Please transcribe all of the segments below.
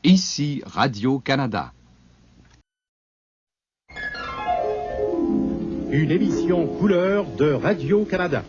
Ici Radio-Canada. Une émission couleur de Radio-Canada.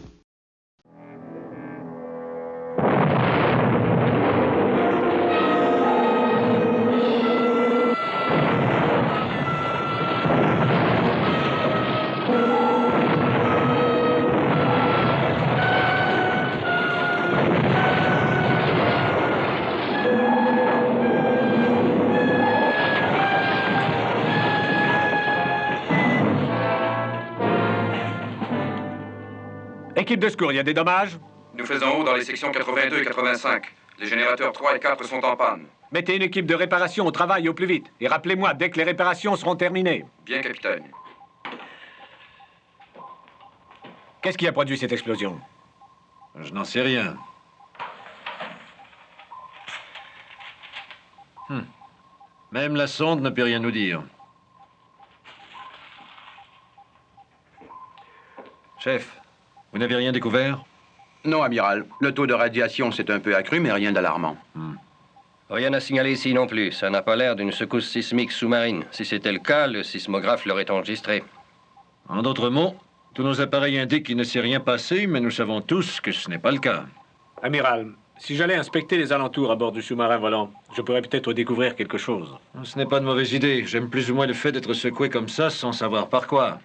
Équipe de secours, il y a des dommages? Nous faisons haut dans les sections 82 et 85. Les générateurs 3 et 4 sont en panne. Mettez une équipe de réparation au travail au plus vite. Et rappelez-moi dès que les réparations seront terminées. Bien, capitaine. Qu'est-ce qui a produit cette explosion? Je n'en sais rien. Même la sonde ne peut rien nous dire. Chef, vous n'avez rien découvert? Non, amiral. Le taux de radiation s'est un peu accru, mais rien d'alarmant. Rien à signaler ici non plus. Ça n'a pas l'air d'une secousse sismique sous-marine. Si c'était le cas, le sismographe l'aurait enregistré. En d'autres mots, tous nos appareils indiquent qu'il ne s'est rien passé, mais nous savons tous que ce n'est pas le cas. Amiral, si j'allais inspecter les alentours à bord du sous-marin volant, je pourrais peut-être découvrir quelque chose. Ce n'est pas de mauvaise idée. J'aime plus ou moins le fait d'être secoué comme ça sans savoir par quoi.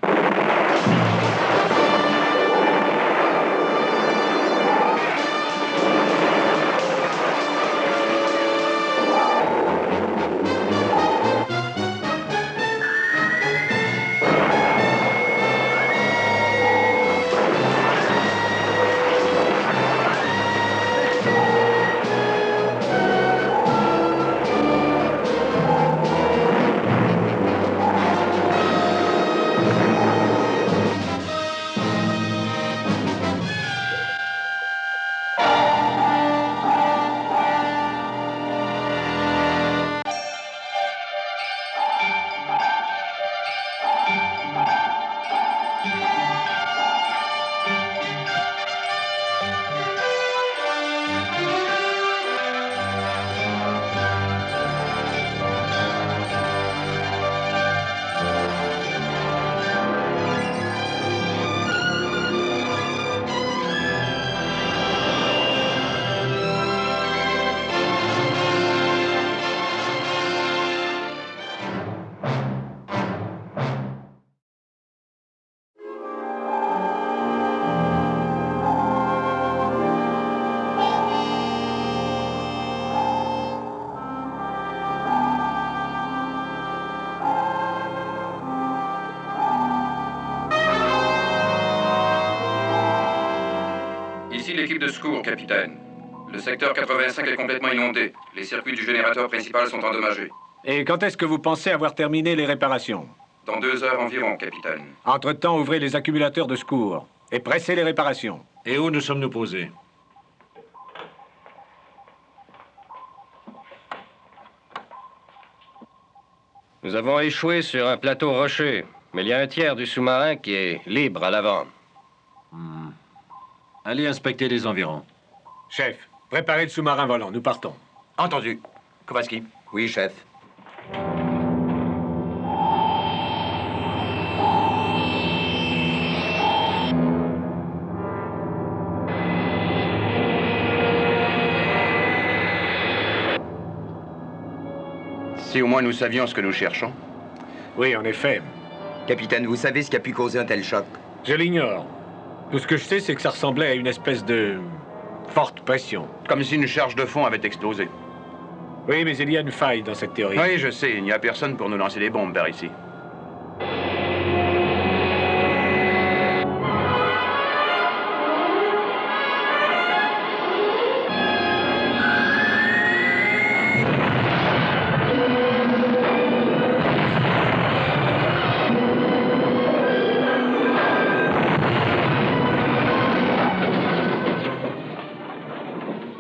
Ici l'équipe de secours, capitaine. Le secteur 85 est complètement inondé. Les circuits du générateur principal sont endommagés. Et quand est-ce que vous pensez avoir terminé les réparations? Dans 2 heures environ, capitaine. Entre-temps, ouvrez les accumulateurs de secours et pressez les réparations. Et où nous sommes-nous posés? Nous avons échoué sur un plateau rocheux, mais il y a un tiers du sous-marin qui est libre à l'avant. Allez inspecter les environs. Chef, préparez le sous-marin volant, nous partons. Entendu. Kowalski. Oui, chef. Si au moins nous savions ce que nous cherchons. Oui, en effet. Capitaine, vous savez ce qui a pu causer un tel choc? Je l'ignore. Tout ce que je sais, c'est que ça ressemblait à une espèce de forte pression. Comme si une charge de fond avait explosé. Oui, mais il y a une faille dans cette théorie. Oui, je sais. Il n'y a personne pour nous lancer des bombes par ici.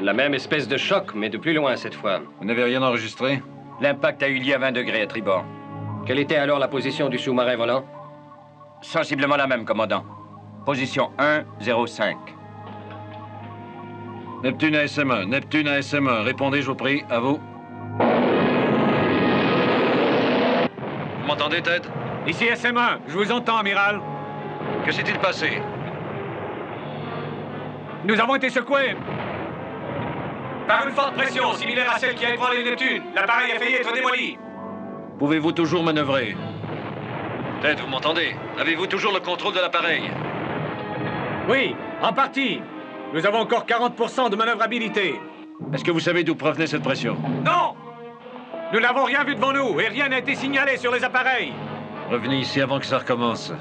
La même espèce de choc, mais de plus loin cette fois. Vous n'avez rien enregistré? L'impact a eu lieu à 20 degrés à tribord. Quelle était alors la position du sous-marin volant? Sensiblement la même, commandant. Position 1-0-5. Neptune ASM1, Neptune ASM1. Répondez, je vous prie. À vous. m'entendez, Ted? Ici SM1, je vous entends, amiral. Que s'est-il passé? Nous avons été secoués par une forte pression, similaire à celle qui a ébranlé Neptune. L'appareil a failli être démoli. Pouvez-vous toujours manœuvrer? Ted, vous m'entendez? Avez-vous toujours le contrôle de l'appareil? Oui, en partie. Nous avons encore 40% de manœuvrabilité. Est-ce que vous savez d'où provenait cette pression? Non! Nous n'avons rien vu devant nous et rien n'a été signalé sur les appareils. Revenez ici avant que ça recommence.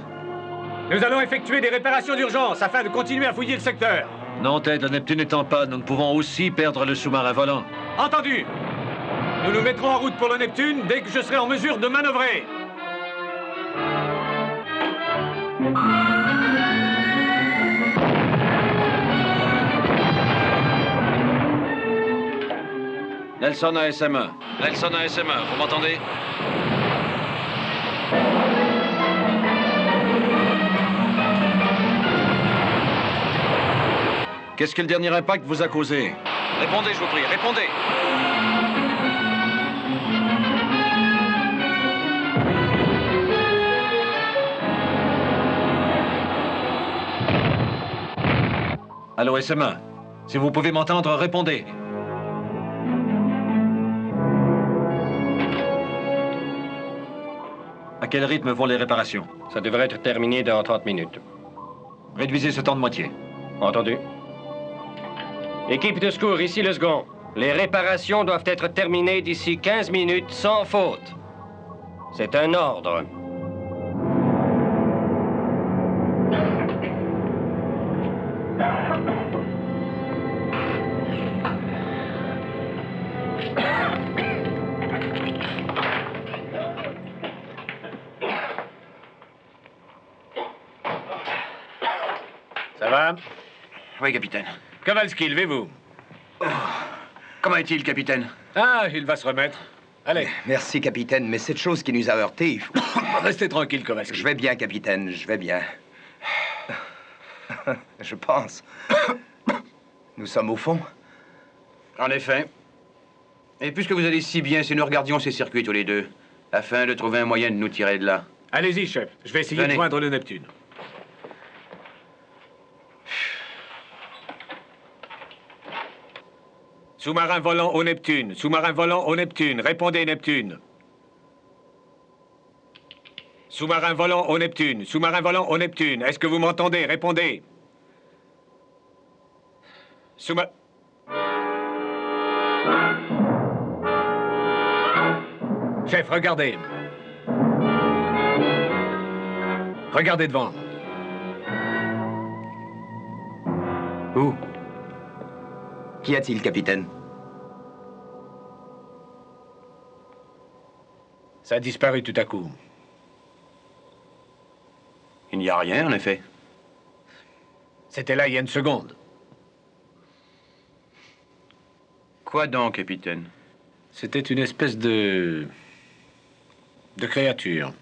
Nous allons effectuer des réparations d'urgence afin de continuer à fouiller le secteur. Non, Ted, la Neptune est en panne. Nous ne pouvons aussi perdre le sous-marin volant. Entendu. Nous nous mettrons en route pour le Neptune dès que je serai en mesure de manœuvrer. Nelson à SM1. Nelson à SM1, vous m'entendez? Qu'est-ce que le dernier impact vous a causé? Répondez, je vous prie, répondez! Allô, SM1. Si vous pouvez m'entendre, répondez. À quel rythme vont les réparations? Ça devrait être terminé dans 30 minutes. Réduisez ce temps de moitié. Entendu. Équipe de secours, ici le second. Les réparations doivent être terminées d'ici 15 minutes sans faute. C'est un ordre. Ça va? Oui, capitaine. Kowalski, levez-vous. Comment est-il, capitaine? Ah, il va se remettre. Allez, Merci, capitaine, mais cette chose qui nous a heurtés... restez tranquille, Kowalski. Je vais bien, capitaine, je vais bien. Je pense. Nous sommes au fond. En effet. Et puisque vous allez si bien, si nous regardions ces circuits tous les deux, afin de trouver un moyen de nous tirer de là. Allez-y, chef. Je vais essayer Venez. de joindre le Neptune. Sous-marin volant au Neptune. Sous-marin volant au Neptune. Répondez, Neptune. Sous-marin volant au Neptune. Sous-marin volant au Neptune. Est-ce que vous m'entendez? Répondez. Sous-marin... Chef, regardez. Regardez devant. Où? Qu'y a-t-il, capitaine? Ça a disparu tout à coup. Il n'y a rien, en effet. C'était là il y a une seconde. Quoi donc, capitaine? C'était une espèce de créature.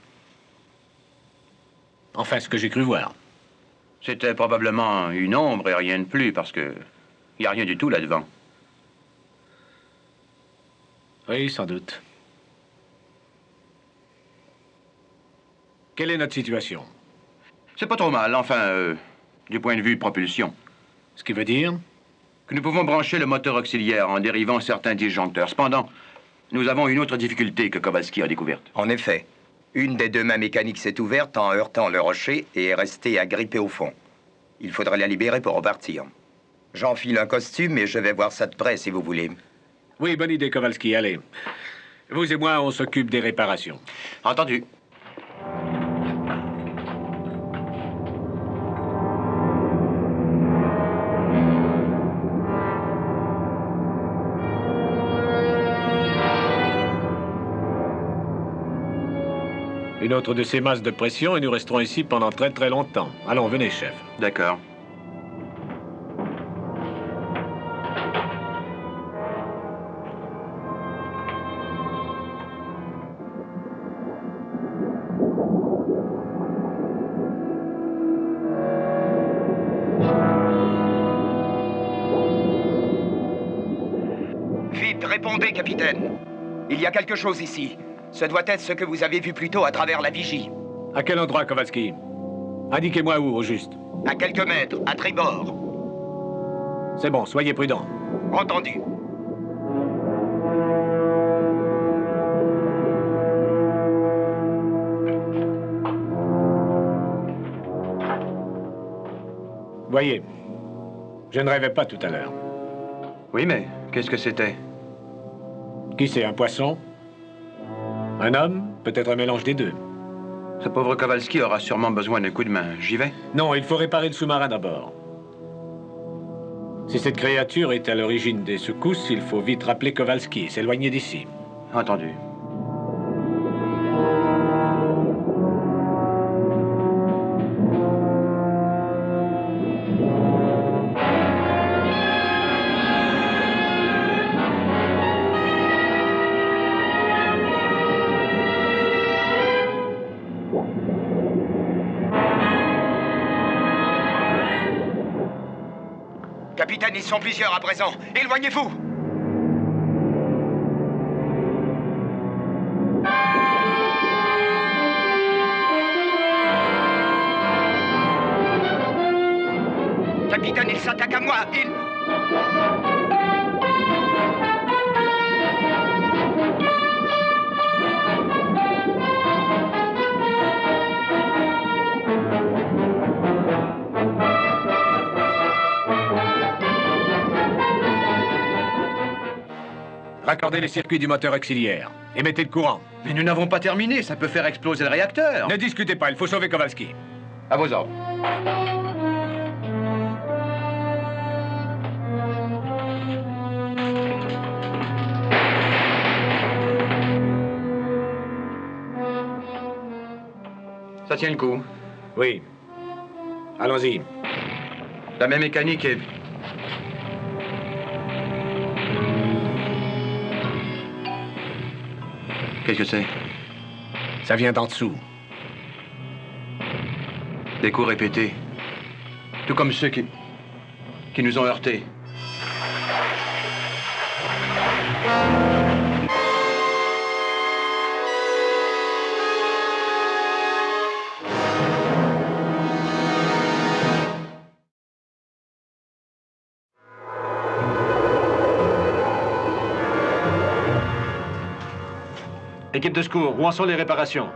Enfin, ce que j'ai cru voir. C'était probablement une ombre et rien de plus, parce que... il n'y a rien du tout là-devant. Oui, sans doute. Quelle est notre situation? C'est pas trop mal, enfin, du point de vue propulsion. Ce qui veut dire? Que nous pouvons brancher le moteur auxiliaire en dérivant certains disjoncteurs. Cependant, nous avons une autre difficulté que Kowalski a découverte. En effet. Une des deux mains mécaniques s'est ouverte en heurtant le rocher et est restée agrippée au fond. Il faudrait la libérer pour repartir. J'enfile un costume et je vais voir ça de près, si vous voulez. Oui, bonne idée, Kowalski. Allez. Vous et moi, on s'occupe des réparations. Entendu. Une autre de ces masses de pression et nous resterons ici pendant très très longtemps. Allons, venez, chef. D'accord. Vite, répondez, capitaine. Il y a quelque chose ici. Ce doit être ce que vous avez vu plus tôt à travers la vigie. À quel endroit, Kowalski? Indiquez-moi où, au juste. À quelques mètres, à tribord. C'est bon, soyez prudents. Entendu. Voyez, je ne rêvais pas tout à l'heure. Oui, mais qu'est-ce que c'était? Qui c'est, un poisson? Un homme? Peut-être un mélange des deux. Ce pauvre Kowalski aura sûrement besoin d'un coup de main. J'y vais? Non, il faut réparer le sous-marin d'abord. Si cette créature est à l'origine des secousses, il faut vite rappeler Kowalski et s'éloigner d'ici. Entendu. Capitaine, ils sont plusieurs à présent. Éloignez-vous! Capitaine, ils s'attaquent à moi. Raccordez les circuits du moteur auxiliaire et mettez le courant. Mais nous n'avons pas terminé, ça peut faire exploser le réacteur. Ne discutez pas, il faut sauver Kowalski. À vos ordres. Ça tient le coup. Oui. Allons-y. La même mécanique est... Qu'est-ce que c'est? Ça vient d'en dessous. Des coups répétés. Tout comme ceux qui nous ont heurtés. Équipe de secours, où en sont les réparations?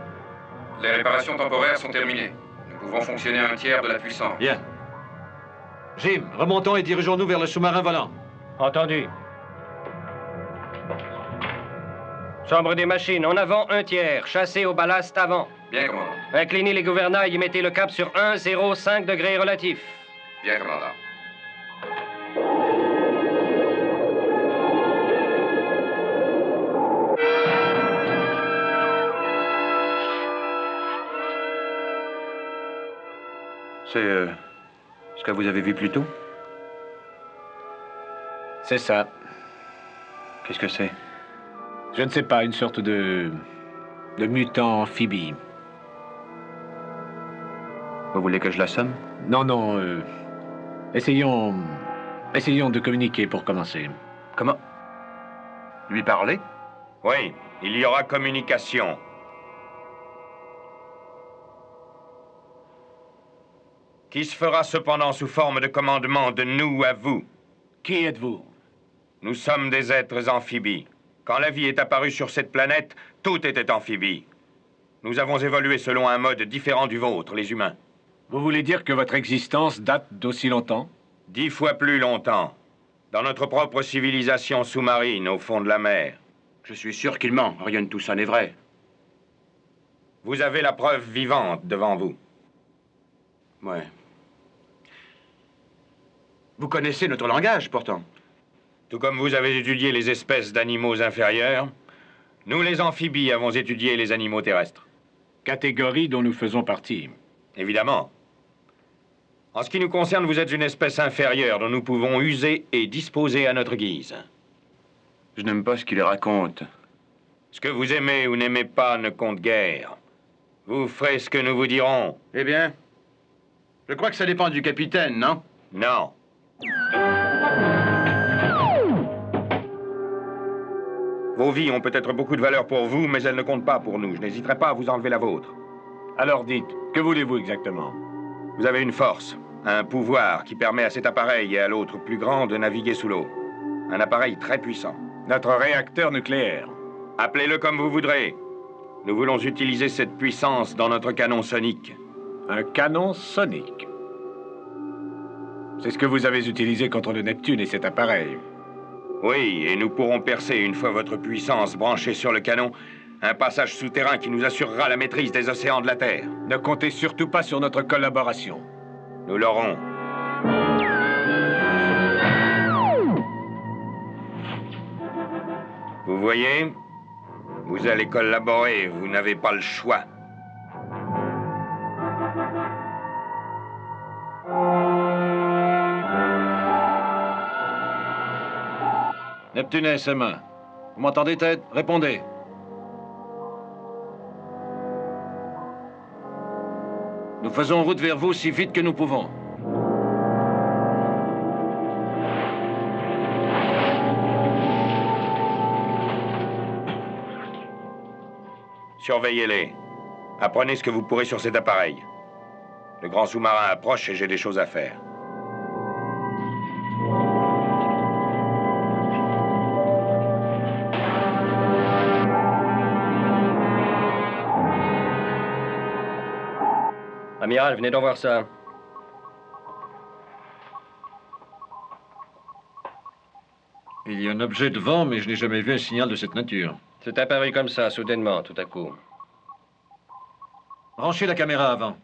Les réparations temporaires sont terminées. Nous pouvons fonctionner un tiers de la puissance. Bien. Jim, remontons et dirigeons-nous vers le sous-marin volant. Entendu. Chambre des machines, en avant un tiers. Chassez au ballast avant. Bien, commandant. Inclinez les gouvernails et mettez le cap sur 1,05 degrés relatif. Bien, commandant. C'est ce que vous avez vu plus tôt? C'est ça. Qu'est-ce que c'est? Je ne sais pas, une sorte de mutant amphibie. Vous voulez que je l'assomme? Non, non, essayons de communiquer pour commencer. Comment? Lui parler? Oui, il y aura communication. Qui se fera cependant sous forme de commandement de nous à vous. Qui êtes-vous? Nous sommes des êtres amphibies. Quand la vie est apparue sur cette planète, tout était amphibie. Nous avons évolué selon un mode différent du vôtre, les humains. Vous voulez dire que votre existence date d'aussi longtemps? 10 fois plus longtemps. Dans notre propre civilisation sous-marine, au fond de la mer. Je suis sûr qu'il ment. Rien de tout ça n'est vrai. Vous avez la preuve vivante devant vous. Ouais. Vous connaissez notre langage, pourtant. Tout comme vous avez étudié les espèces d'animaux inférieurs, nous, les amphibies, avons étudié les animaux terrestres. Catégorie dont nous faisons partie. Évidemment. En ce qui nous concerne, vous êtes une espèce inférieure dont nous pouvons user et disposer à notre guise. Je n'aime pas ce qu'il raconte. Ce que vous aimez ou n'aimez pas ne compte guère. Vous ferez ce que nous vous dirons. Eh bien, je crois que ça dépend du capitaine, non? Vos vies ont peut-être beaucoup de valeur pour vous, mais elles ne comptent pas pour nous. Je n'hésiterai pas à vous enlever la vôtre. Alors dites, que voulez-vous exactement? Vous avez une force, un pouvoir qui permet à cet appareil et à l'autre plus grand de naviguer sous l'eau. Un appareil très puissant. Notre réacteur nucléaire. Appelez-le comme vous voudrez. Nous voulons utiliser cette puissance dans notre canon sonique. Un canon sonique. C'est ce que vous avez utilisé contre le Neptune et cet appareil. Oui, et nous pourrons percer, une fois votre puissance branchée sur le canon, un passage souterrain qui nous assurera la maîtrise des océans de la Terre. Ne comptez surtout pas sur notre collaboration. Nous l'aurons. Vous voyez, vous allez collaborer, vous n'avez pas le choix. Neptune SM1. Vous m'entendez, Ted? Répondez. Nous faisons route vers vous si vite que nous pouvons. Surveillez-les. Apprenez ce que vous pourrez sur cet appareil. Le grand sous-marin approche et j'ai des choses à faire. Amiral, venez donc voir ça. Il y a un objet devant, mais je n'ai jamais vu un signal de cette nature. C'est apparu comme ça, soudainement, tout à coup. Branchez la caméra avant.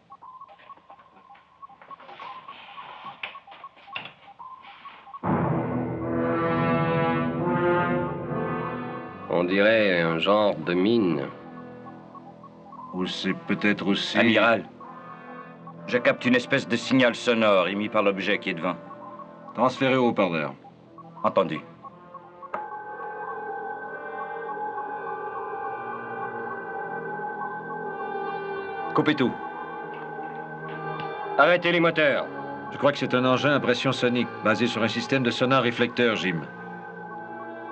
On dirait un genre de mine. Ou c'est peut-être aussi... Amiral, je capte une espèce de signal sonore émis par l'objet qui est devant. Transféré au haut-parleur. Entendu. Coupez tout. Arrêtez les moteurs. Je crois que c'est un engin à pression sonique, basé sur un système de sonar réflecteur, Jim.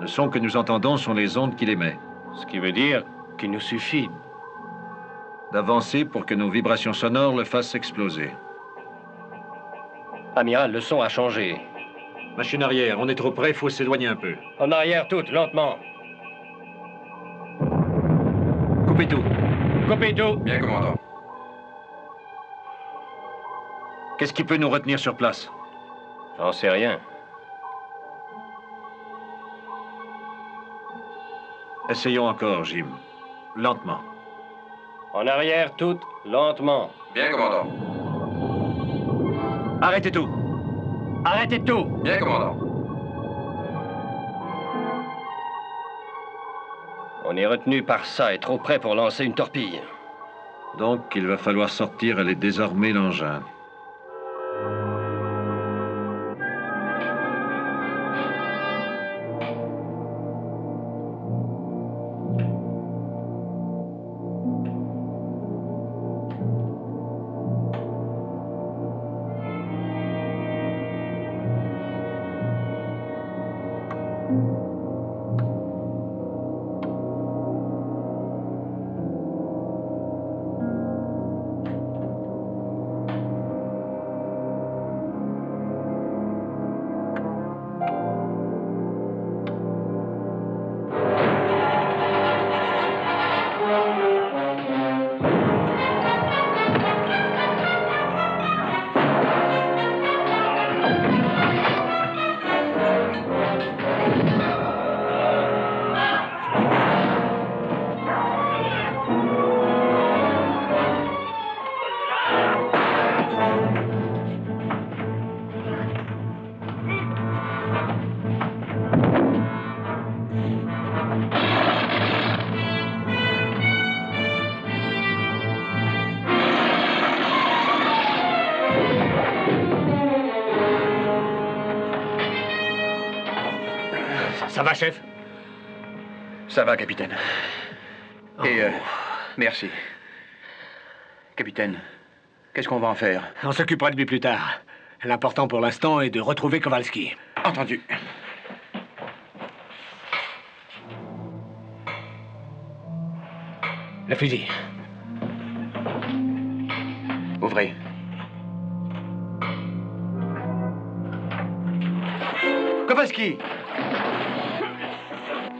Le son que nous entendons sont les ondes qu'il émet. Ce qui veut dire qu'il nous suffit d'avancer pour que nos vibrations sonores le fassent exploser. Amiral, le son a changé. Machine arrière, on est trop près, il faut s'éloigner un peu. En arrière, toutes, lentement. Coupez tout. Coupez tout. Bien, commandant. Qu'est-ce qui peut nous retenir sur place? J'en sais rien. Essayons encore, Jim. Lentement. En arrière, toutes, lentement. Bien, commandant. Arrêtez tout. Arrêtez tout. Bien, commandant. On est retenu par ça et trop près pour lancer une torpille. Donc, il va falloir sortir et aller désarmer l'engin. Ça va, chef? Ça va, capitaine. Et, merci. Capitaine, qu'est-ce qu'on va en faire? On s'occupera de lui plus tard. L'important pour l'instant est de retrouver Kowalski. Entendu. Le fusil. Ouvrez. Kowalski!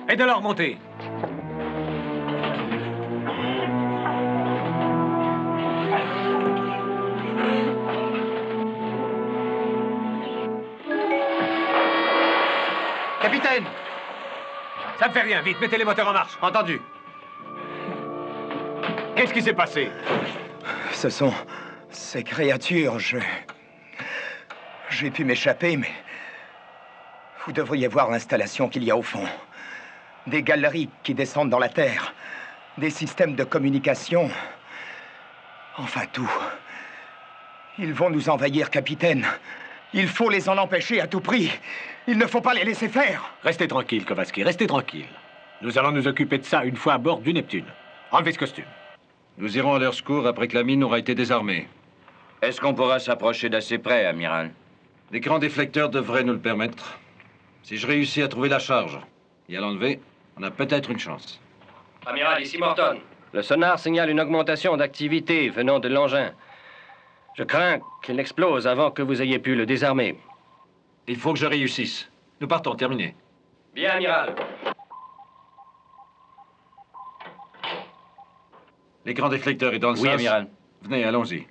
Aide-le à remonter. Capitaine! Ça ne fait rien. Vite, mettez les moteurs en marche. Entendu. Qu'est-ce qui s'est passé? Ce sont ces créatures. J'ai pu m'échapper, mais vous devriez voir l'installation qu'il y a au fond. Des galeries qui descendent dans la terre, des systèmes de communication. Enfin, tout. Ils vont nous envahir, capitaine. Il faut les en empêcher à tout prix. Il ne faut pas les laisser faire. Restez tranquille, Kowalski, restez tranquille. Nous allons nous occuper de ça une fois à bord du Neptune. Enlevez ce costume. Nous irons à leur secours après que la mine aura été désarmée. Est-ce qu'on pourra s'approcher d'assez près, amiral? L'écran déflecteur devrait nous le permettre. Si je réussis à trouver la charge et à l'enlever, on a peut-être une chance. Amiral, ici Morton. Le sonar signale une augmentation d'activité venant de l'engin. Je crains qu'il n'explose avant que vous ayez pu le désarmer. Il faut que je réussisse. Nous partons, terminé. Bien, amiral. L'écran déflecteur est dans le sens. Oui, amiral. Venez, allons-y.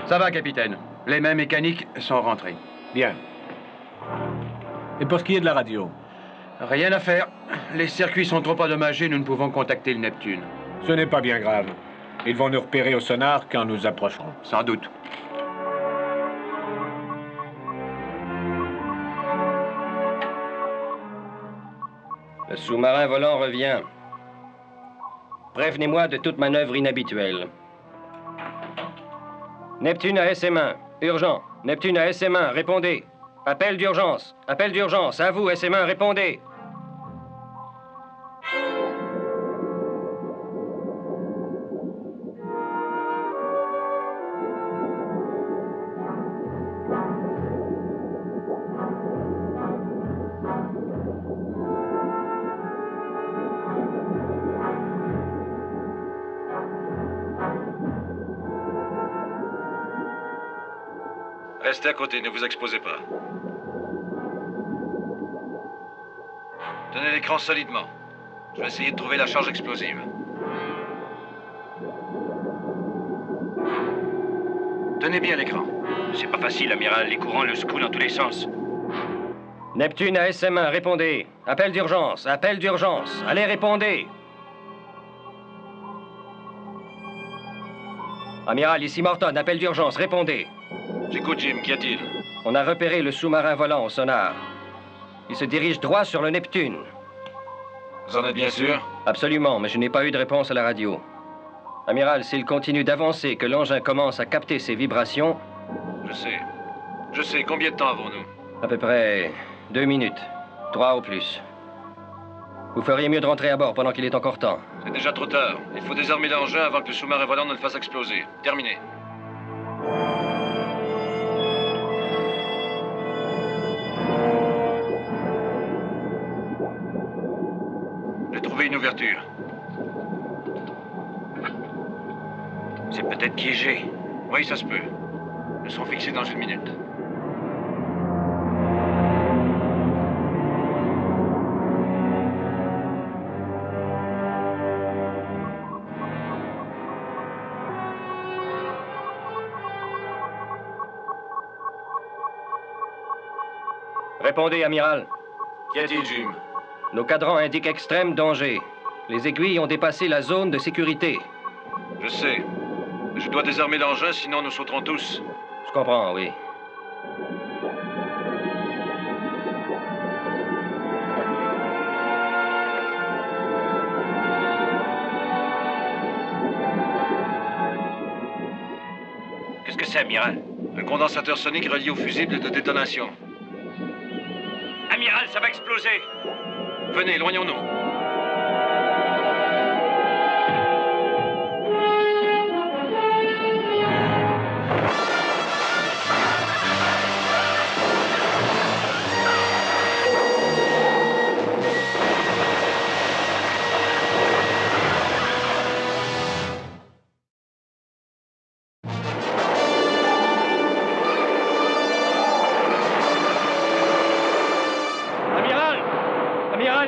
Ça va, capitaine. Les mains mécaniques sont rentrées. Bien. Et pour ce qui est de la radio? Rien à faire. Les circuits sont trop endommagés, nous ne pouvons contacter le Neptune. Ce n'est pas bien grave. Ils vont nous repérer au sonar quand nous approcherons. Sans doute. Le sous-marin volant revient. Prévenez-moi de toute manœuvre inhabituelle. Neptune à SM1. Urgent. Neptune à SM1. Répondez. Appel d'urgence. Appel d'urgence. À vous, SM1. Répondez. Restez à côté, ne vous exposez pas. Tenez l'écran solidement. Je vais essayer de trouver la charge explosive. Tenez bien l'écran. C'est pas facile, amiral. Les courants le secouent dans tous les sens. Neptune à SM1. Répondez. Appel d'urgence. Appel d'urgence. Allez, répondez. Amiral, ici Morton. Appel d'urgence. Répondez. J'écoute, Jim. Qu'y a-t-il? On a repéré le sous-marin volant au sonar. Il se dirige droit sur le Neptune. Vous en êtes bien sûr? Absolument, mais je n'ai pas eu de réponse à la radio. Amiral, s'il continue d'avancer, que l'engin commence à capter ses vibrations... Je sais. Je sais. Combien de temps avons-nous? À peu près 2 minutes. 3 au plus. Vous feriez mieux de rentrer à bord pendant qu'il est encore temps. C'est déjà trop tard. Il faut désarmer l'engin avant que le sous-marin volant ne le fasse exploser. Terminé. J'ai trouvé une ouverture. C'est peut-être piégé. Oui, ça se peut. Ils seront fixés dans 1 minute. Répondez, amiral. Qu'y a-t-il, Jim? Nos cadrans indiquent extrême danger. Les aiguilles ont dépassé la zone de sécurité. Je sais. Je dois désarmer l'engin, sinon nous sauterons tous. Je comprends, oui. Qu'est-ce que c'est, amiral? Un condensateur sonique relié au fusible de détonation. Amiral, ça va exploser! Venez, éloignons-nous.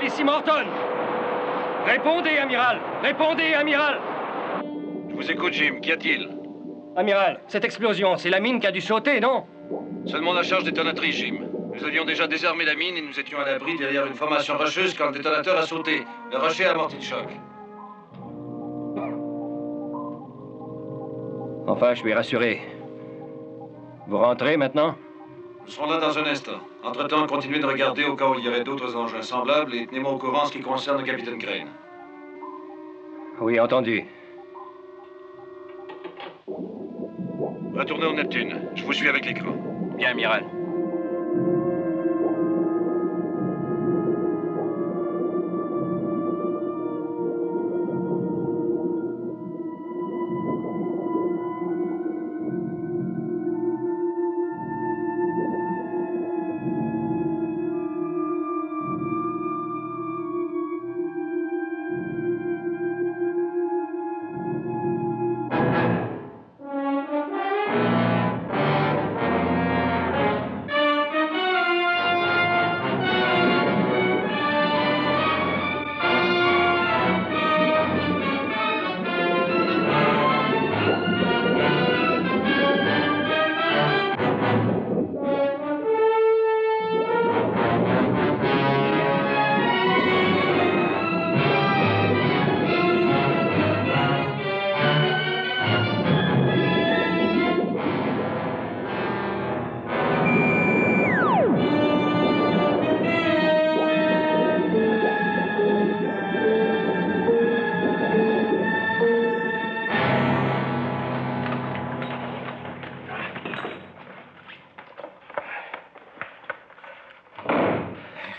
Amiral, ici Morton. Répondez, amiral. Répondez, amiral. Je vous écoute, Jim. Qu'y a-t-il? Amiral, cette explosion, c'est la mine qui a dû sauter, non? Seulement la charge détonatrice, Jim. Nous avions déjà désarmé la mine et nous étions à l'abri derrière une formation rocheuse quand le détonateur a sauté. Le rocher a amorti le choc. Enfin, je suis rassuré. Vous rentrez maintenant? Nous serons là dans un instant. Entre-temps, continuez de regarder au cas où il y aurait d'autres engins semblables et tenez-moi au courant en ce qui concerne le capitaine Crane. Oui, entendu. Retournez au Neptune. Je vous suis avec l'écran. Bien, amiral.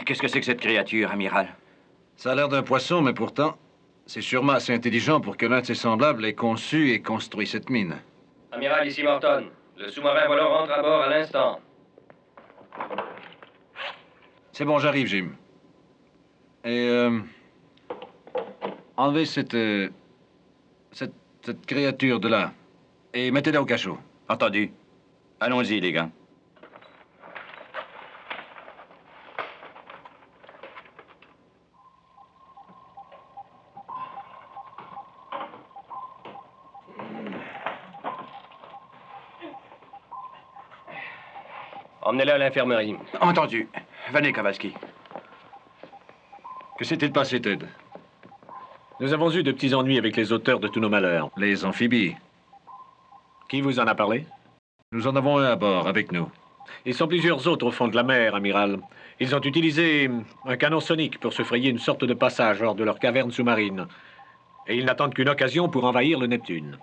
Qu'est-ce que c'est que cette créature, amiral? Ça a l'air d'un poisson, mais pourtant, c'est sûrement assez intelligent pour que l'un de ses semblables ait conçu et construit cette mine. Amiral, ici Morton. Le sous-marin volant rentre à bord à l'instant. C'est bon, j'arrive, Jim. Et, enlevez cette créature de là et mettez-la au cachot. Entendu. Allons-y, les gars. Emmenez-la à l'infirmerie. Entendu. Venez, Kowalski. Que s'est-il passé, Ted? Nous avons eu de petits ennuis avec les auteurs de tous nos malheurs. Les amphibies. Qui vous en a parlé? Nous en avons un à bord, avec nous. Ils sont plusieurs autres au fond de la mer, amiral. Ils ont utilisé un canon sonique pour se frayer une sorte de passage hors de leur caverne sous-marine. Et ils n'attendent qu'une occasion pour envahir le Neptune.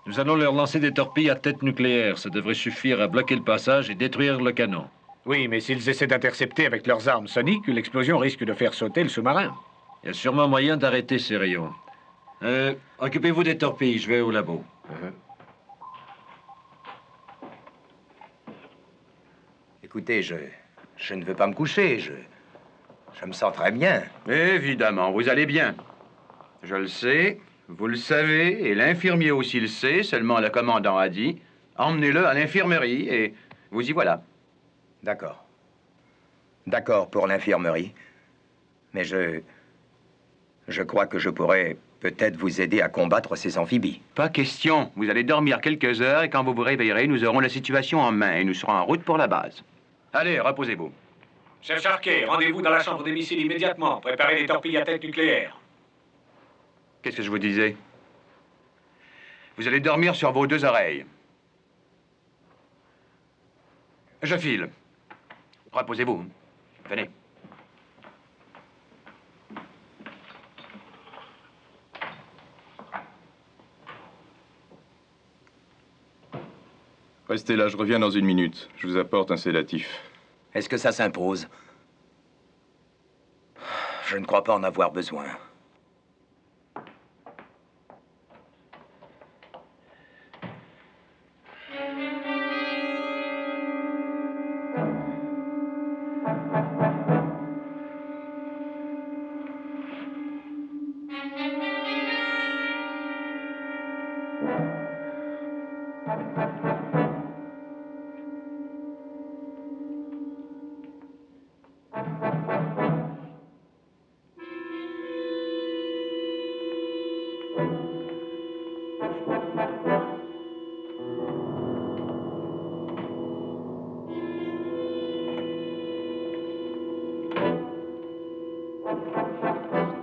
Nous allons leur lancer des torpilles à tête nucléaire. Ça devrait suffire à bloquer le passage et détruire le canon. Oui, mais s'ils essaient d'intercepter avec leurs armes soniques, l'explosion risque de faire sauter le sous-marin. Il y a sûrement moyen d'arrêter ces rayons. Occupez-vous des torpilles, je vais au labo. Écoutez, je ne veux pas me coucher. Je me sens très bien. Évidemment, vous allez bien. Je le sais, vous le savez, et l'infirmier aussi le sait, seulement le commandant a dit, emmenez-le à l'infirmerie, et vous y voilà. D'accord. D'accord pour l'infirmerie. Mais je crois que je pourrais peut-être vous aider à combattre ces amphibies. Pas question. Vous allez dormir quelques heures, et quand vous vous réveillerez, nous aurons la situation en main, et nous serons en route pour la base. Allez, reposez-vous. Chef Charquet, rendez-vous dans la chambre des missiles immédiatement. Préparez des torpilles à tête nucléaire. Qu'est-ce que je vous disais? Vous allez dormir sur vos deux oreilles. Je file. Reposez-vous. Venez. Restez là, je reviens dans une minute. Je vous apporte un sédatif. Est-ce que ça s'impose? Je ne crois pas en avoir besoin.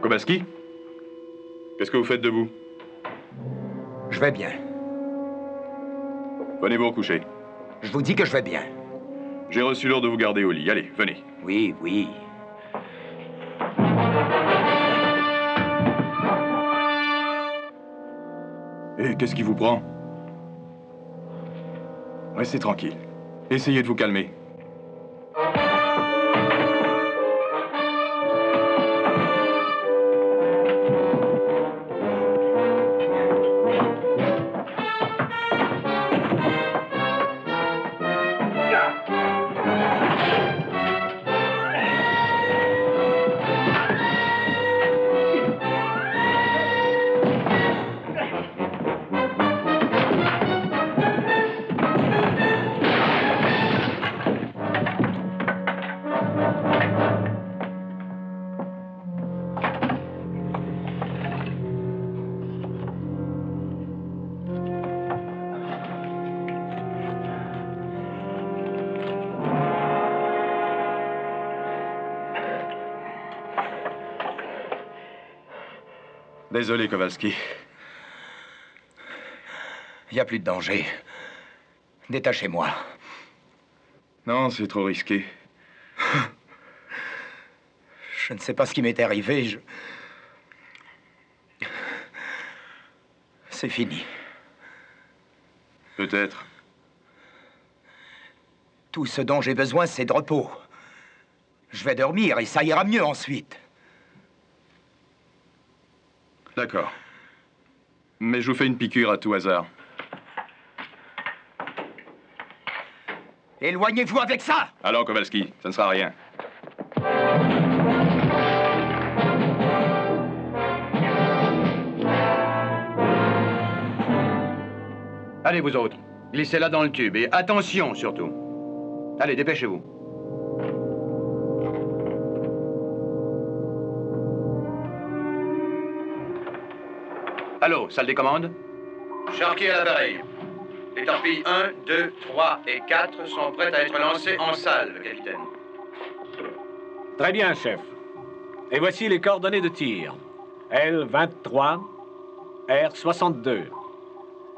Kowalski? Qu'est-ce que vous faites debout? Je vais bien. Venez vous recoucher. Je vous dis que je vais bien. J'ai reçu l'ordre de vous garder au lit. Allez, venez. Oui, oui. Et qu'est-ce qui vous prend? Restez tranquille. Essayez de vous calmer. Désolé, Kowalski. Il n'y a plus de danger. Détachez-moi. Non, c'est trop risqué. Je ne sais pas ce qui m'est arrivé. C'est fini. Peut-être. Tout ce dont j'ai besoin, c'est de repos. Je vais dormir et ça ira mieux ensuite. D'accord. Mais je vous fais une piqûre à tout hasard. Éloignez-vous avec ça! Alors, Kowalski, ça ne sera rien. Allez, vous autres. Glissez-la dans le tube. Et attention, surtout. Allez, dépêchez-vous. Allô, salle des commandes? Sharky à l'appareil. Les torpilles 1, 2, 3 et 4 sont prêtes à être lancées en salve, capitaine. Très bien, chef. Et voici les coordonnées de tir. L23, R62.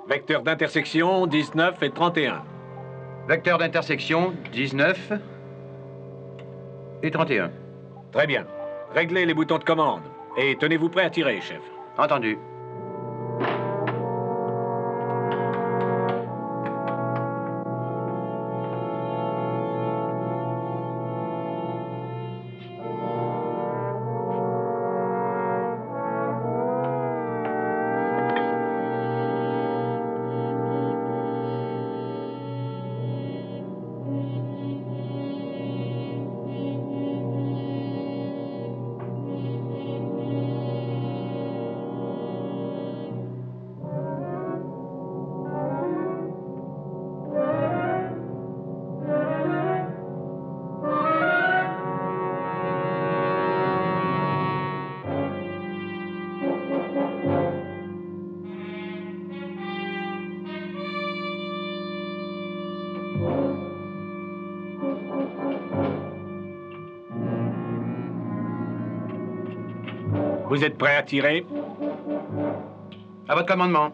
Vecteur d'intersection 19 et 31. Vecteur d'intersection 19 et 31. Très bien. Réglez les boutons de commande. Et tenez-vous prêt à tirer, chef. Entendu. Vous êtes prêt à tirer? À votre commandement.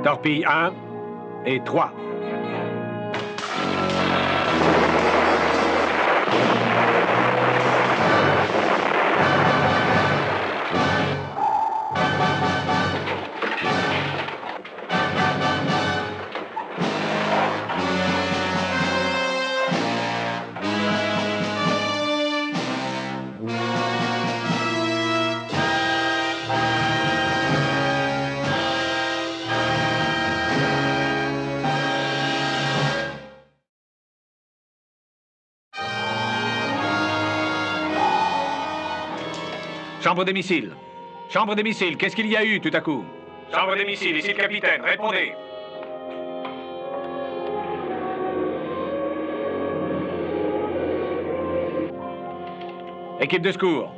Torpille 1 et 3. Chambre des missiles. Chambre des missiles, qu'est-ce qu'il y a eu tout à coup? Chambre des missiles, ici le capitaine, répondez. Équipe de secours,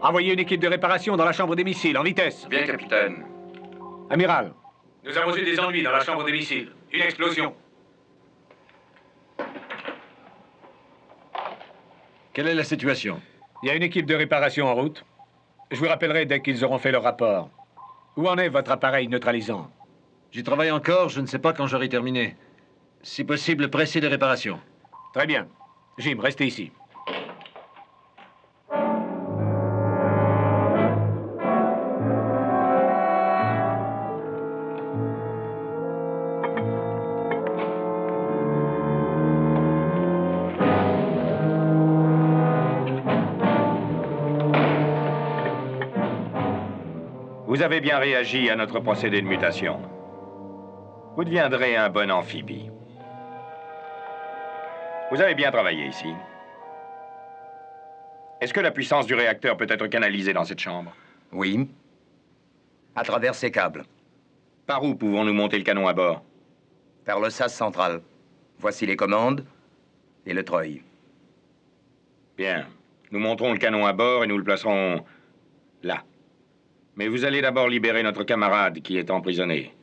envoyez une équipe de réparation dans la chambre des missiles, en vitesse. Bien, capitaine. Amiral. Nous avons eu des ennuis dans la chambre des missiles. Une explosion. Quelle est la situation? Il y a une équipe de réparation en route. Je vous rappellerai dès qu'ils auront fait leur rapport. Où en est votre appareil neutralisant? J'y travaille encore, je ne sais pas quand j'aurai terminé. Si possible, pressez les réparations. Très bien. Jim, restez ici. Vous avez bien réagi à notre procédé de mutation. Vous deviendrez un bon amphibie. Vous avez bien travaillé ici. Est-ce que la puissance du réacteur peut être canalisée dans cette chambre? Oui. À travers ces câbles. Par où pouvons-nous monter le canon à bord? Vers le sas central. Voici les commandes et le treuil. Bien. Nous monterons le canon à bord et nous le placerons là. Mais vous allez d'abord libérer notre camarade qui est emprisonné.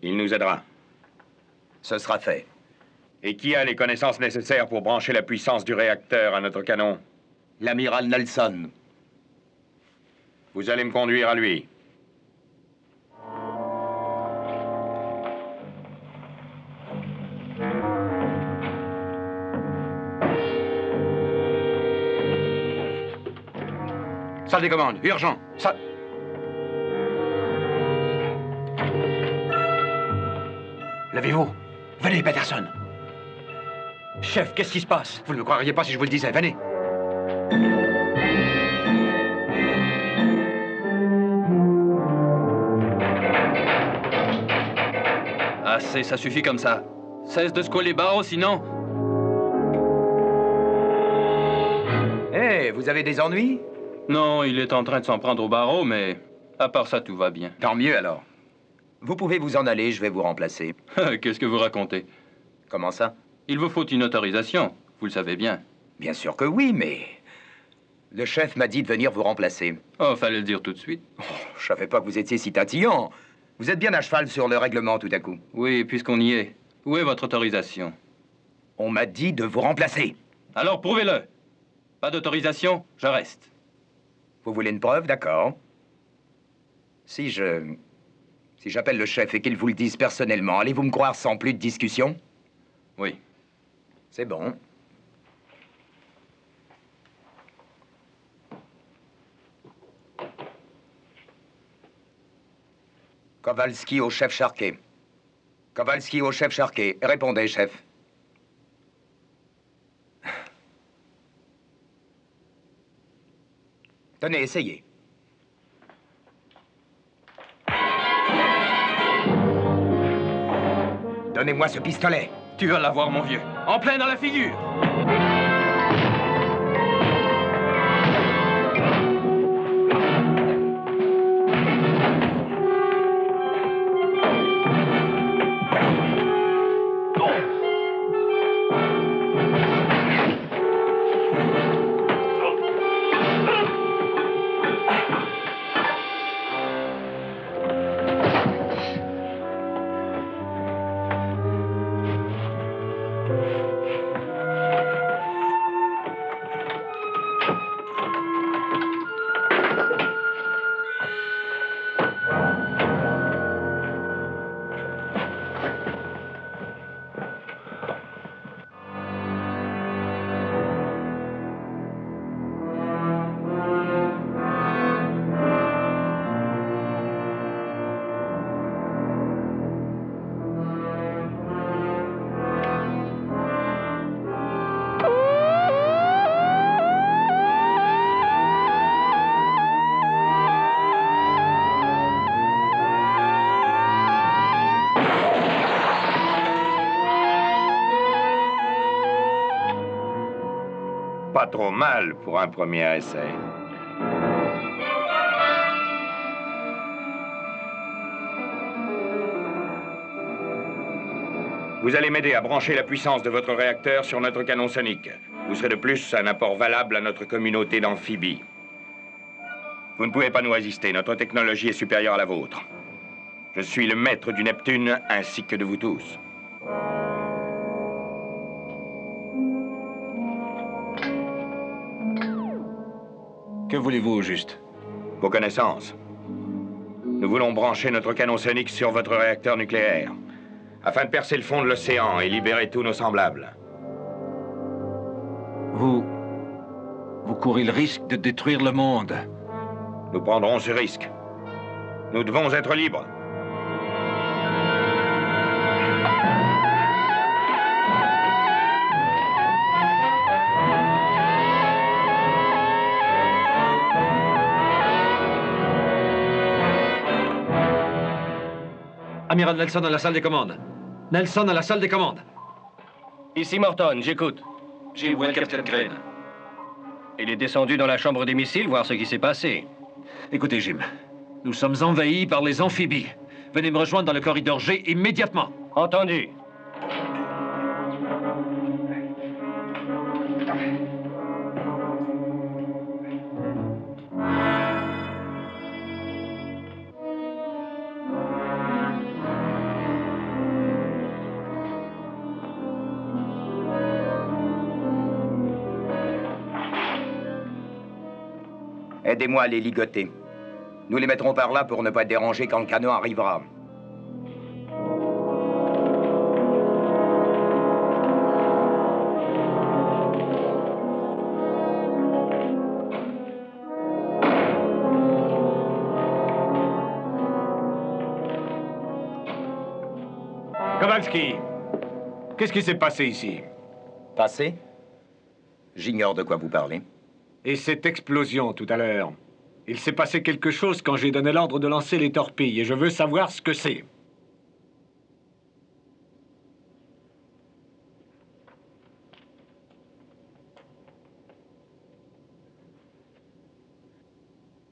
Il nous aidera. Ce sera fait. Et qui a les connaissances nécessaires pour brancher la puissance du réacteur à notre canon? L'amiral Nelson. Vous allez me conduire à lui. Salle des commandes, urgent. Levez-vous. Venez, Patterson. Chef, qu'est-ce qui se passe? Vous ne me croiriez pas si je vous le disais. Venez. Assez, ça suffit comme ça. Cesse de secouer les barreaux, sinon... Hé, vous avez des ennuis? Non, il est en train de s'en prendre au barreau, mais à part ça, tout va bien. Tant mieux, alors. Vous pouvez vous en aller, je vais vous remplacer. Qu'est-ce que vous racontez? Comment ça? Il vous faut une autorisation, vous le savez bien. Bien sûr que oui, mais... Le chef m'a dit de venir vous remplacer. Oh, fallait le dire tout de suite. Oh, je savais pas que vous étiez si tatillon. Vous êtes bien à cheval sur le règlement, tout à coup. Oui, puisqu'on y est. Où est votre autorisation? On m'a dit de vous remplacer. Alors, prouvez-le. Pas d'autorisation, je reste. Vous voulez une preuve? D'accord. Si j'appelle le chef et qu'il vous le dise personnellement, allez-vous me croire sans plus de discussion? Oui. C'est bon. Kowalski au chef Charquet. Kowalski au chef Charquet. Répondez, chef. Tenez, essayez. Donnez-moi ce pistolet. Tu vas l'avoir, mon vieux. En plein dans la figure. Pas trop mal pour un premier essai. Vous allez m'aider à brancher la puissance de votre réacteur sur notre canon sonique. Vous serez de plus un apport valable à notre communauté d'amphibies. Vous ne pouvez pas nous résister, notre technologie est supérieure à la vôtre. Je suis le maître du Neptune ainsi que de vous tous. Que voulez-vous au juste? Vos connaissances. Nous voulons brancher notre canon sonique sur votre réacteur nucléaire, afin de percer le fond de l'océan et libérer tous nos semblables. Vous courez le risque de détruire le monde. Nous prendrons ce risque. Nous devons être libres. Amiral Nelson à la salle des commandes. Nelson à la salle des commandes. Ici Morton, j'écoute. Jim, où est le capitaine Crane? Il est descendu dans la chambre des missiles voir ce qui s'est passé. Écoutez, Jim, nous sommes envahis par les amphibies. Venez me rejoindre dans le corridor G immédiatement. Entendu. Aidez-moi à les ligoter. Nous les mettrons par là pour ne pas être dérangés quand le canon arrivera. Kowalski, qu'est-ce qui s'est passé ici? Passé? J'ignore de quoi vous parlez. Et cette explosion tout à l'heure? Il s'est passé quelque chose quand j'ai donné l'ordre de lancer les torpilles, et je veux savoir ce que c'est.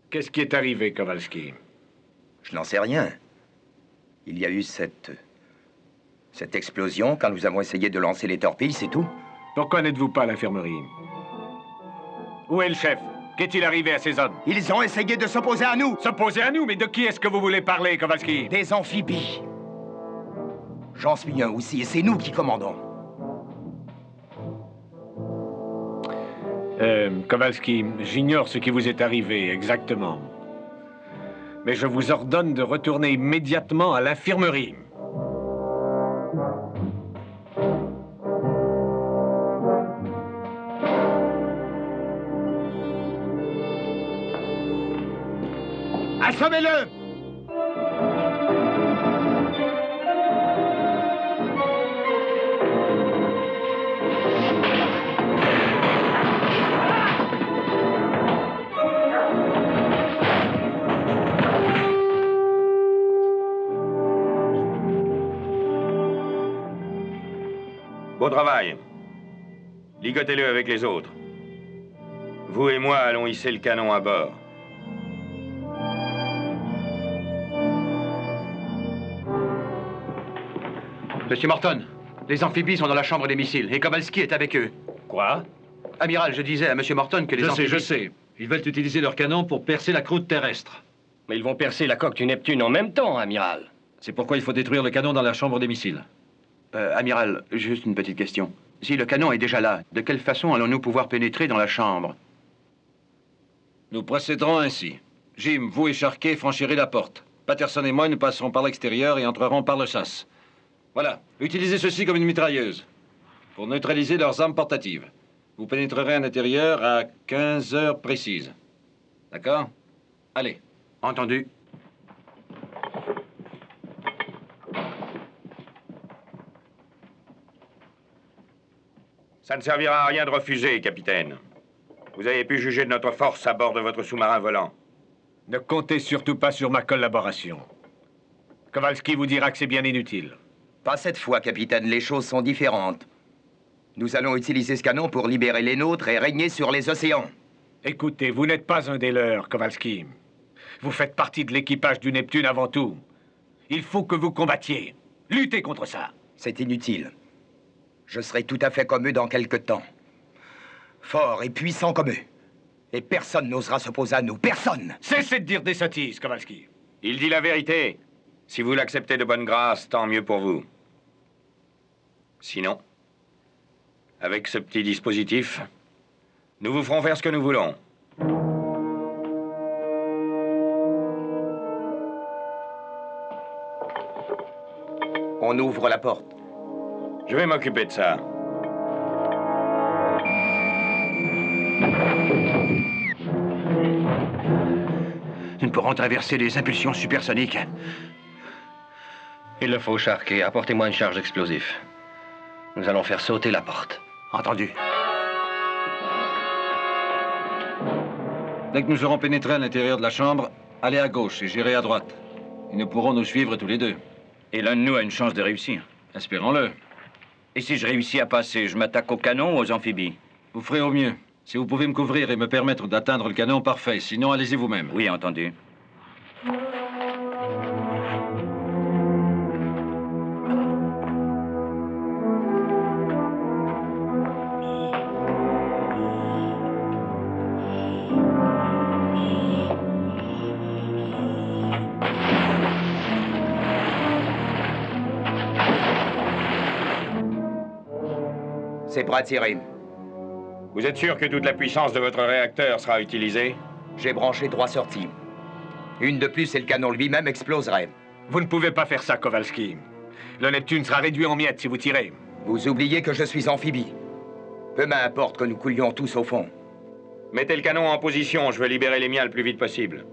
Qu'est-ce qui est arrivé, Kowalski? Je n'en sais rien. Il y a eu cette explosion quand nous avons essayé de lancer les torpilles, c'est tout. Pourquoi n'êtes-vous pas à l'infirmerie? Où est le chef? Qu'est-il arrivé à ces hommes? Ils ont essayé de s'opposer à nous. S'opposer à nous? Mais de qui est-ce que vous voulez parler, Kowalski? Des amphibies. J'en suis un aussi, et c'est nous qui commandons. Kowalski, j'ignore ce qui vous est arrivé exactement. Mais je vous ordonne de retourner immédiatement à l'infirmerie. Assommez-le! Beau travail. Ligotez-le avec les autres. Vous et moi allons hisser le canon à bord. Monsieur Morton, les amphibies sont dans la chambre des missiles et Kowalski est avec eux. Quoi? Amiral, je disais à Monsieur Morton que les amphibies... Je sais. Ils veulent utiliser leur canon pour percer la croûte terrestre. Mais ils vont percer la coque du Neptune en même temps, amiral. C'est pourquoi il faut détruire le canon dans la chambre des missiles. Amiral, juste une petite question. Si le canon est déjà là, de quelle façon allons-nous pouvoir pénétrer dans la chambre? Nous procéderons ainsi. Jim, vous et Sharkey franchirez la porte. Patterson et moi, nous passerons par l'extérieur et entrerons par le sas. Voilà. Utilisez ceci comme une mitrailleuse pour neutraliser leurs armes portatives. Vous pénétrerez à l'intérieur à 15 heures précises. D'accord? Allez. Entendu. Ça ne servira à rien de refuser, capitaine. Vous avez pu juger de notre force à bord de votre sous-marin volant. Ne comptez surtout pas sur ma collaboration. Kowalski vous dira que c'est bien inutile. Pas cette fois, capitaine. Les choses sont différentes. Nous allons utiliser ce canon pour libérer les nôtres et régner sur les océans. Écoutez, vous n'êtes pas un des leurs, Kowalski. Vous faites partie de l'équipage du Neptune avant tout. Il faut que vous combattiez. Luttez contre ça. C'est inutile. Je serai tout à fait comme eux dans quelque temps. Fort et puissant comme eux. Et personne n'osera s'opposer à nous. Personne! Cessez de dire des sottises, Kowalski. Il dit la vérité. Si vous l'acceptez de bonne grâce, tant mieux pour vous. Sinon, avec ce petit dispositif, nous vous ferons faire ce que nous voulons. On ouvre la porte. Je vais m'occuper de ça. Nous ne pourrons traverser les impulsions supersoniques. Il le faut, Sharkey. Apportez-moi une charge d'explosif. Nous allons faire sauter la porte. Entendu. Dès que nous aurons pénétré à l'intérieur de la chambre, allez à gauche et j'irai à droite. Et nous pourrons nous suivre tous les deux. Et l'un de nous a une chance de réussir. Espérons-le. Et si je réussis à passer, je m'attaque au canon ou aux amphibies? Vous ferez au mieux. Si vous pouvez me couvrir et me permettre d'atteindre le canon, parfait. Sinon, allez-y vous-même. Oui, entendu. C'est prêt à tirer. Vous êtes sûr que toute la puissance de votre réacteur sera utilisée? J'ai branché 3 sorties. Une de plus et le canon lui-même exploserait. Vous ne pouvez pas faire ça, Kowalski. Le Neptune sera réduit en miettes si vous tirez. Vous oubliez que je suis amphibie. Peu m'importe que nous coulions tous au fond. Mettez le canon en position, je veux libérer les miens le plus vite possible.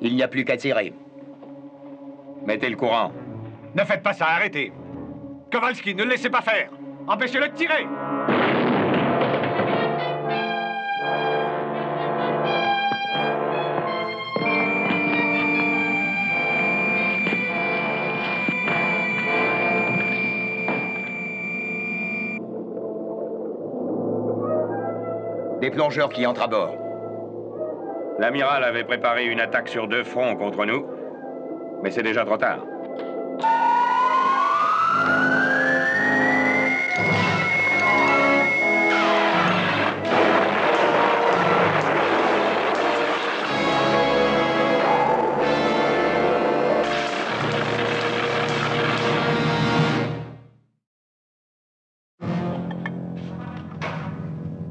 Il n'y a plus qu'à tirer. Mettez le courant. Ne faites pas ça, arrêtez. Kowalski, ne le laissez pas faire. Empêchez-le de tirer. Des plongeurs qui entrent à bord. L'amiral avait préparé une attaque sur 2 fronts contre nous, mais c'est déjà trop tard.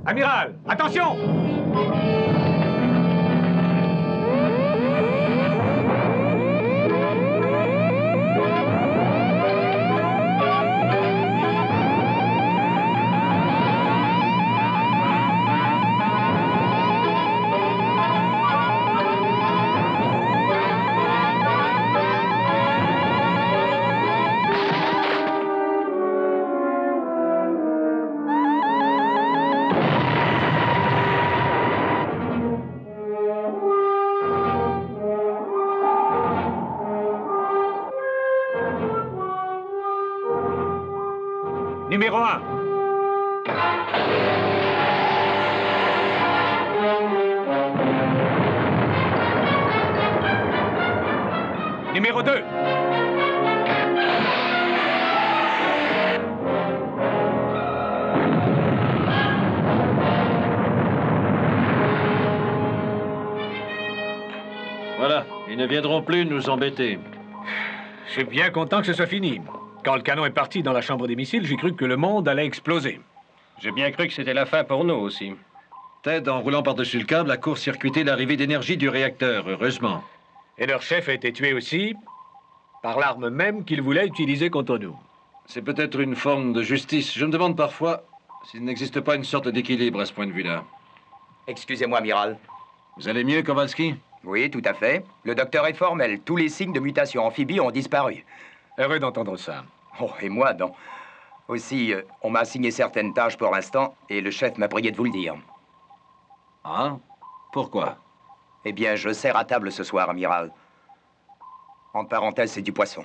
Amiral, attention! Numéro 1. Numéro 2. Voilà, ils ne viendront plus nous embêter. Je suis bien content que ce soit fini. Quand le canon est parti dans la chambre des missiles, j'ai cru que le monde allait exploser. J'ai bien cru que c'était la fin pour nous aussi. Ted, en roulant par-dessus le câble, a court-circuité l'arrivée d'énergie du réacteur, heureusement. Et leur chef a été tué aussi par l'arme même qu'il voulait utiliser contre nous. C'est peut-être une forme de justice. Je me demande parfois s'il n'existe pas une sorte d'équilibre à ce point de vue-là. Excusez-moi, amiral. Vous allez mieux, Kowalski? Oui, tout à fait. Le docteur est formel. Tous les signes de mutation amphibie ont disparu. Heureux d'entendre ça. Oh, et moi, non. Aussi, on m'a assigné certaines tâches pour l'instant, et le chef m'a prié de vous le dire. Ah? Pourquoi? Eh bien, je sers à table ce soir, amiral. Entre parenthèses, c'est du poisson.